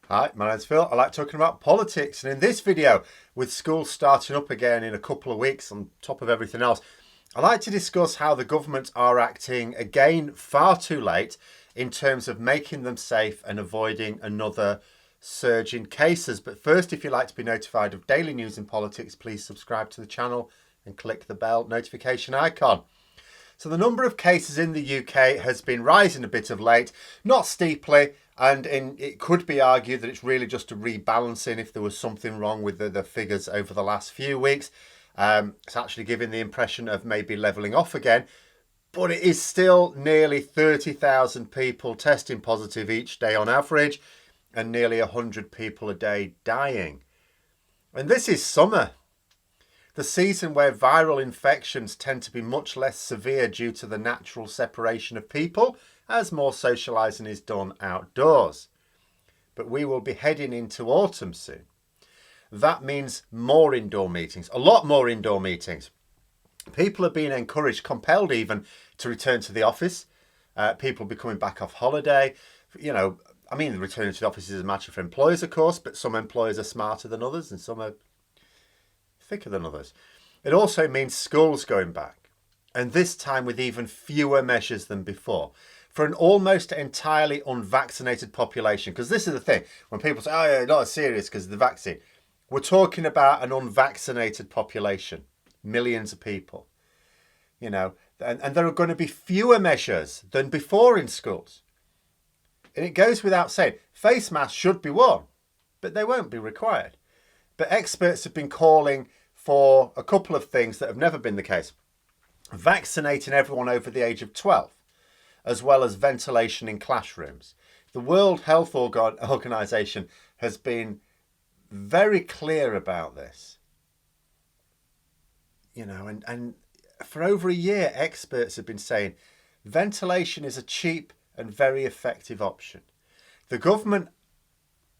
Hi, my name's Phil. I like talking about politics, and in this video, with schools starting up again in a couple of weeks on top of everything else, I like to discuss how the government are acting again far too late in terms of making them safe and avoiding another surge in cases. But first, if you'd like to be notified of daily news in politics, please subscribe to the channel and click the bell notification icon. So the number of cases in the UK has been rising a bit of late, not steeply, and it could be argued that it's really just a rebalancing if there was something wrong with the figures over the last few weeks. It's actually giving the impression of maybe levelling off again, but it is still nearly 30,000 people testing positive each day on average, and nearly 100 people a day dying. And this is summer. The season where viral infections tend to be much less severe due to the natural separation of people as more socialising is done outdoors. But we will be heading into autumn soon. That means more indoor meetings, a lot more indoor meetings. People are being encouraged, compelled even, to return to the office. People will be coming back off holiday. The returning to the office is a matter for employers, of course, but some employers are smarter than others and some are thicker than others. It also means schools going back, and this time with even fewer measures than before, for an almost entirely unvaccinated population. Because this is the thing, when people say, oh yeah, not as serious because of the vaccine, we're talking about an unvaccinated population, millions of people, and there are going to be fewer measures than before in schools. And it goes without saying, face masks should be worn, but they won't be required. But experts have been calling for a couple of things that have never been the case. Vaccinating everyone over the age of 12, as well as ventilation in classrooms. The World Health Organization has been very clear about this. And for over a year, experts have been saying ventilation is a cheap and very effective option. The government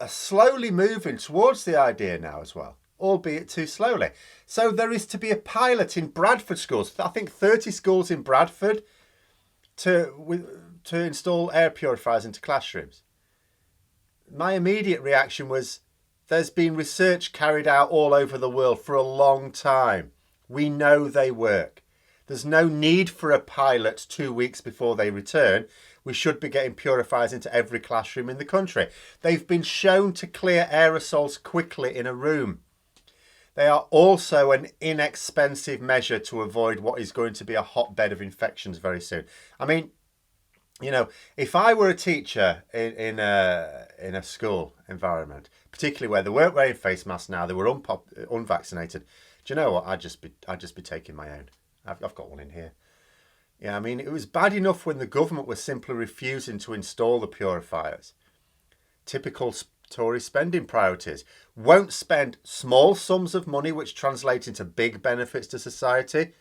are slowly moving towards the idea now as well, albeit too slowly. So there is to be a pilot in Bradford schools, I think 30 schools in Bradford, to install air purifiers into classrooms. My immediate reaction was, there's been research carried out all over the world for a long time. We know they work. There's no need for a pilot 2 weeks before they return. We should be getting purifiers into every classroom in the country. They've been shown to clear aerosols quickly in a room. They are also an inexpensive measure to avoid what is going to be a hotbed of infections very soon. If I were a teacher in a school environment, particularly where they weren't wearing face masks now, they were unvaccinated, do you know what? I'd just be taking my own. I've got one in here. Yeah, it was bad enough when the government was simply refusing to install the purifiers. Typical Tory spending priorities. Won't spend small sums of money which translate into big benefits to society,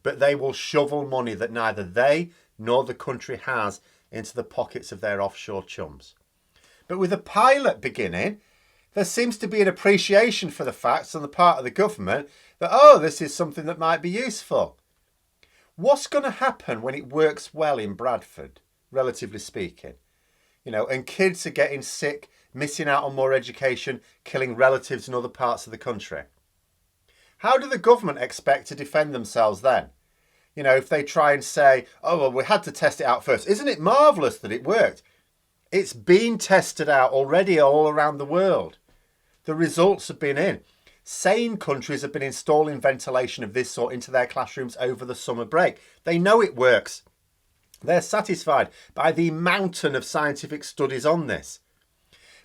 but they will shovel money that neither they nor the country has into the pockets of their offshore chums. But with a pilot beginning, there seems to be an appreciation for the facts on the part of the government that, this is something that might be useful. What's going to happen when it works well in Bradford, relatively speaking? And kids are getting sick, missing out on more education, killing relatives in other parts of the country. How do the government expect to defend themselves then? If they try and say, we had to test it out first. Isn't it marvellous that it worked? It's been tested out already all around the world. The results have been in. Sane countries have been installing ventilation of this sort into their classrooms over the summer break. They know it works. They're satisfied by the mountain of scientific studies on this.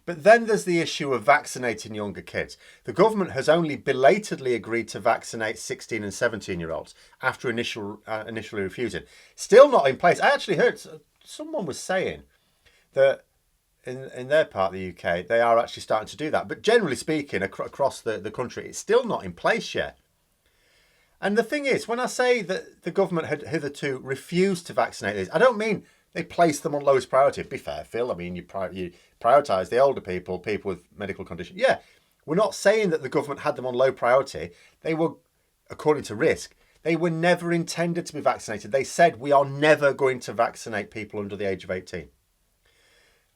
But then there's the issue of vaccinating younger kids. The government has only belatedly agreed to vaccinate 16 and 17-year-olds after initially refusing. Still not in place. I actually heard someone was saying that in their part of the UK, they are actually starting to do that. But generally speaking, across the country, it's still not in place yet. And the thing is, when I say that the government had hitherto refused to vaccinate these, I don't mean they placed them on lowest priority. Be fair, Phil. You prioritise the older people with medical conditions. Yeah, we're not saying that the government had them on low priority. They were, according to risk, they were never intended to be vaccinated. They said, we are never going to vaccinate people under the age of 18.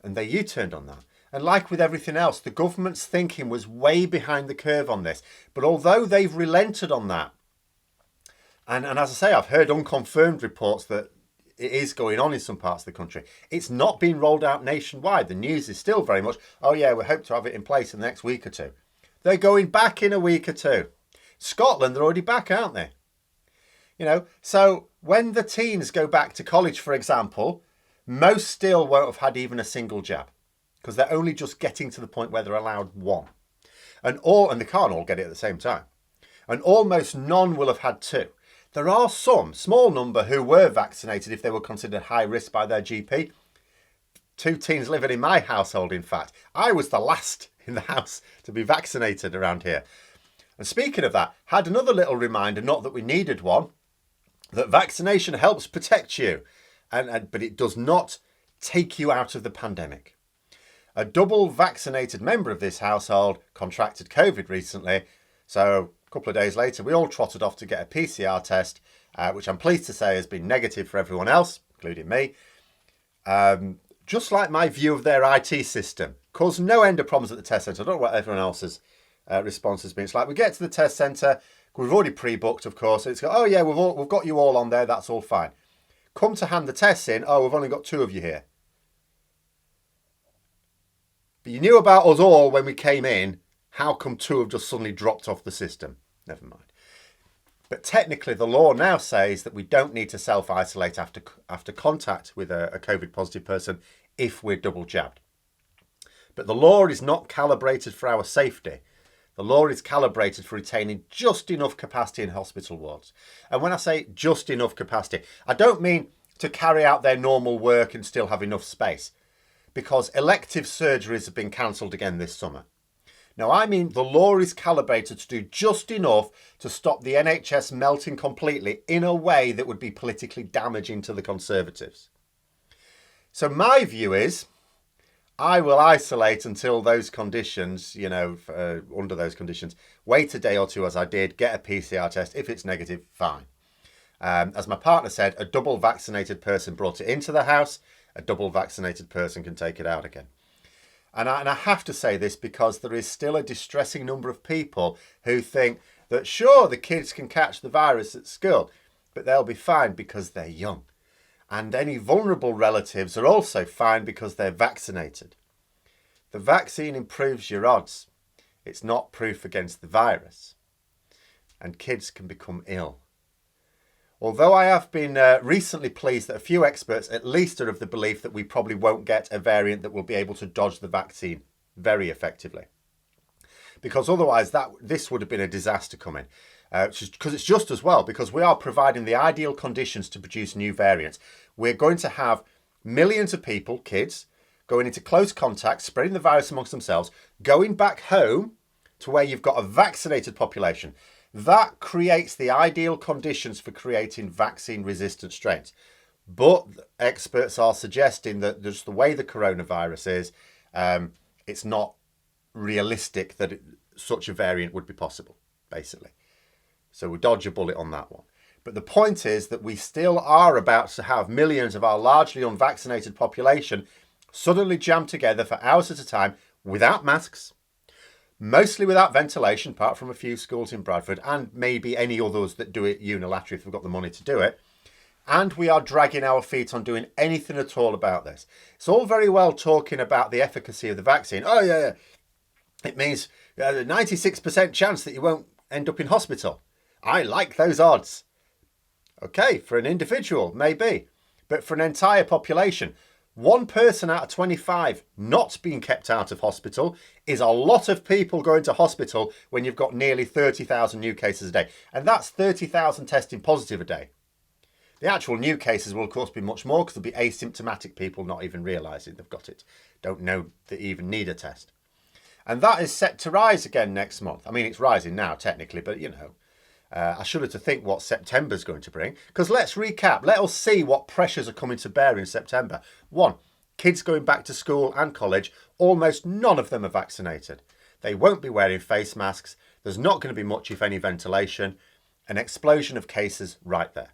And they U-turned on that. And like with everything else, the government's thinking was way behind the curve on this. But although they've relented on that, and as I say, I've heard unconfirmed reports that it is going on in some parts of the country, it's not been rolled out nationwide. The news is still very much, oh yeah, we hope to have it in place in the next week or two. They're going back in a week or two. Scotland, they're already back, aren't they? You know, so when the teens go back to college, for example, most still won't have had even a single jab because they're only just getting to the point where they're allowed one. And they can't all get it at the same time. And almost none will have had two. There are some small number who were vaccinated if they were considered high risk by their GP. 2 teens living in my household, in fact. I was the last in the house to be vaccinated around here. And speaking of that, had another little reminder, not that we needed one, that vaccination helps protect you, but it does not take you out of the pandemic. A double vaccinated member of this household contracted COVID recently, so a couple of days later we all trotted off to get a PCR test, which I'm pleased to say has been negative for everyone else, including me. Just like my view of their IT system, caused no end of problems at the test centre. I don't know what everyone else's response has been. It's like we get to the test centre, we've already pre-booked, of course. It's oh yeah, we've got you all on there. That's all fine. Come to hand the tests in. Oh, we've only got 2 of you here. But you knew about us all when we came in. How come 2 have just suddenly dropped off the system? Never mind. But technically, the law now says that we don't need to self-isolate after contact with a COVID positive person if we're double jabbed. But the law is not calibrated for our safety. The law is calibrated for retaining just enough capacity in hospital wards. And when I say just enough capacity, I don't mean to carry out their normal work and still have enough space, because elective surgeries have been cancelled again this summer. Now, I mean the law is calibrated to do just enough to stop the NHS melting completely in a way that would be politically damaging to the Conservatives. So my view is, I will isolate until those conditions, under those conditions, wait a day or 2 as I did, get a PCR test. If it's negative, fine. As my partner said, a double vaccinated person brought it into the house. A double vaccinated person can take it out again. And I have to say this because there is still a distressing number of people who think that, sure, the kids can catch the virus at school, but they'll be fine because they're young. And any vulnerable relatives are also fine because they're vaccinated. The vaccine improves your odds. It's not proof against the virus. And kids can become ill. Although I have been recently pleased that a few experts at least are of the belief that we probably won't get a variant that will be able to dodge the vaccine very effectively. Because otherwise this would have been a disaster coming. Because it's just as well, because we are providing the ideal conditions to produce new variants. We're going to have millions of people, kids, going into close contact, spreading the virus amongst themselves, going back home to where you've got a vaccinated population. That creates the ideal conditions for creating vaccine-resistant strains. But experts are suggesting that just the way the coronavirus is, it's not realistic that such a variant would be possible, basically. So we dodge a bullet on that one. But the point is that we still are about to have millions of our largely unvaccinated population suddenly jammed together for hours at a time without masks, mostly without ventilation, apart from a few schools in Bradford and maybe any others that do it unilaterally if we've got the money to do it. And we are dragging our feet on doing anything at all about this. It's all very well talking about the efficacy of the vaccine. Oh, yeah. It means a 96% chance that you won't end up in hospital. I like those odds. Okay, for an individual, maybe. But for an entire population, 1 person out of 25 not being kept out of hospital is a lot of people going to hospital when you've got nearly 30,000 new cases a day. And that's 30,000 testing positive a day. The actual new cases will, of course, be much more because there'll be asymptomatic people not even realising they've got it. Don't know they even need a test. And that is set to rise again next month. I mean, it's rising now, technically, but, I shudder to think what September's going to bring. Because let's recap. Let us see what pressures are coming to bear in September. 1, kids going back to school and college, almost none of them are vaccinated. They won't be wearing face masks. There's not going to be much, if any, ventilation. An explosion of cases right there.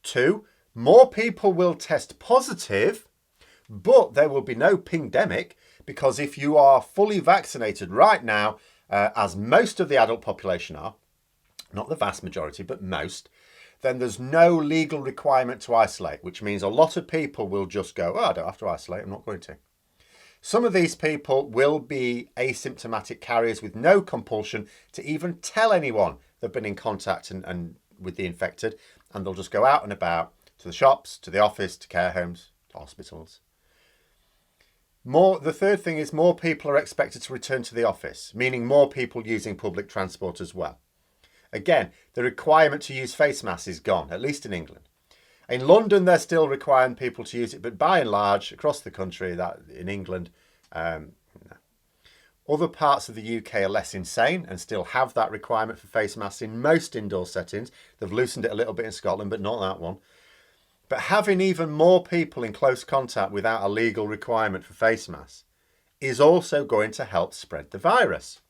2, more people will test positive, but there will be no pingdemic Because if you are fully vaccinated right now, as most of the adult population are, not the vast majority, but most, then there's no legal requirement to isolate, which means a lot of people will just go, oh, I don't have to isolate, I'm not going to. Some of these people will be asymptomatic carriers with no compulsion to even tell anyone they've been in contact and with the infected, and they'll just go out and about to the shops, to the office, to care homes, to hospitals. The third thing is more people are expected to return to the office, meaning more people using public transport as well. Again, the requirement to use face masks is gone, at least in England. In London, they're still requiring people to use it, but by and large, across the country, that in England, no. Other parts of the UK are less insane and still have that requirement for face masks in most indoor settings. They've loosened it a little bit in Scotland, but not that one. But having even more people in close contact without a legal requirement for face masks is also going to help spread the virus.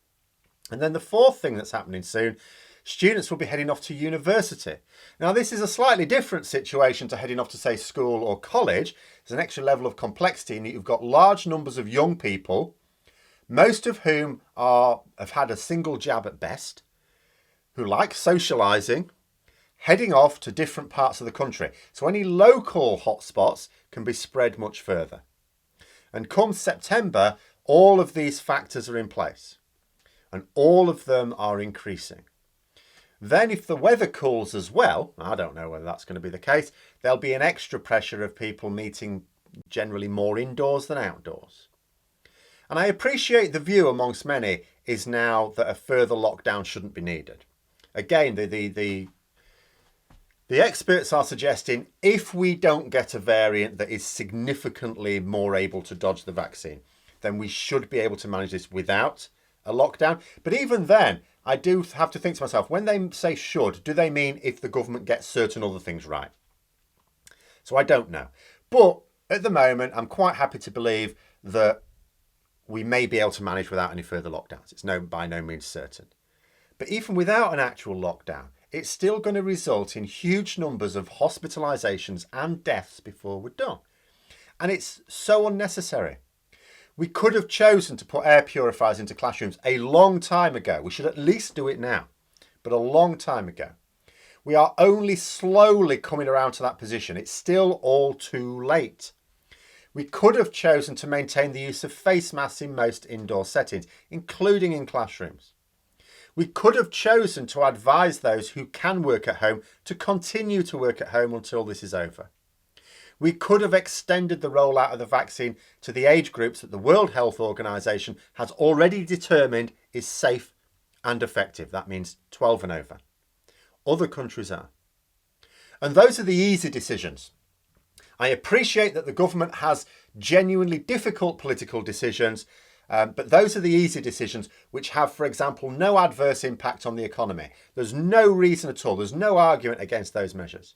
And then the fourth thing that's happening soon, students will be heading off to university. Now, this is a slightly different situation to heading off to, say, school or college. There's an extra level of complexity in that you've got large numbers of young people, most of whom have had a single jab at best, who like socialising, heading off to different parts of the country. So any local hotspots can be spread much further. And come September, all of these factors are in place and all of them are increasing. Then if the weather cools as well, I don't know whether that's going to be the case, there'll be an extra pressure of people meeting generally more indoors than outdoors. And I appreciate the view amongst many is now that a further lockdown shouldn't be needed. Again, the experts are suggesting if we don't get a variant that is significantly more able to dodge the vaccine, then we should be able to manage this without a lockdown. But even then, I do have to think to myself, when they say should, do they mean if the government gets certain other things right? So I don't know. But at the moment, I'm quite happy to believe that we may be able to manage without any further lockdowns. It's by no means certain. But even without an actual lockdown, it's still going to result in huge numbers of hospitalisations and deaths before we're done. And it's so unnecessary. We could have chosen to put air purifiers into classrooms a long time ago. We should at least do it now, but a long time ago. We are only slowly coming around to that position. It's still all too late. We could have chosen to maintain the use of face masks in most indoor settings, including in classrooms. We could have chosen to advise those who can work at home to continue to work at home until this is over. We could have extended the rollout of the vaccine to the age groups that the World Health Organization has already determined is safe and effective. That means 12 and over. Other countries are. And those are the easy decisions. I appreciate that the government has genuinely difficult political decisions, but those are the easy decisions which have, for example, no adverse impact on the economy. There's no reason at all. There's no argument against those measures.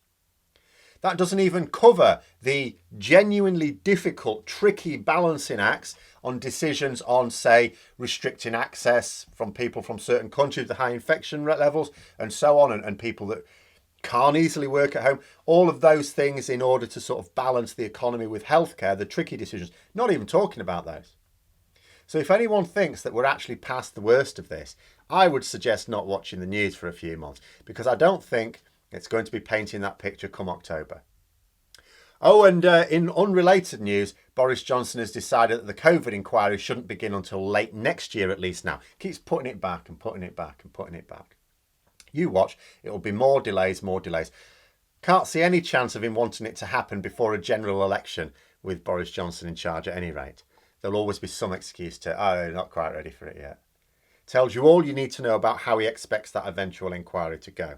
That doesn't even cover the genuinely difficult, tricky balancing acts on decisions on, say, restricting access from people from certain countries with high infection levels and so on, and people that can't easily work at home. All of those things in order to sort of balance the economy with healthcare, the tricky decisions, not even talking about those. So if anyone thinks that we're actually past the worst of this, I would suggest not watching the news for a few months, because I don't think it's going to be painting that picture come October. Oh, and in unrelated news, Boris Johnson has decided that the COVID inquiry shouldn't begin until late next year at least now. Keeps putting it back and putting it back and putting it back. You watch, it will be more delays, more delays. Can't see any chance of him wanting it to happen before a general election with Boris Johnson in charge at any rate. There'll always be some excuse to, oh, not quite ready for it yet. Tells you all you need to know about how he expects that eventual inquiry to go.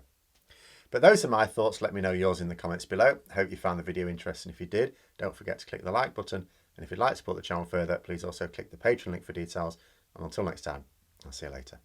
But those are my thoughts. Let me know yours in the comments below. Hope you found the video interesting. If you did, don't forget to click the like button. And if you'd like to support the channel further, please also click the Patreon link for details. And until next time, I'll see you later.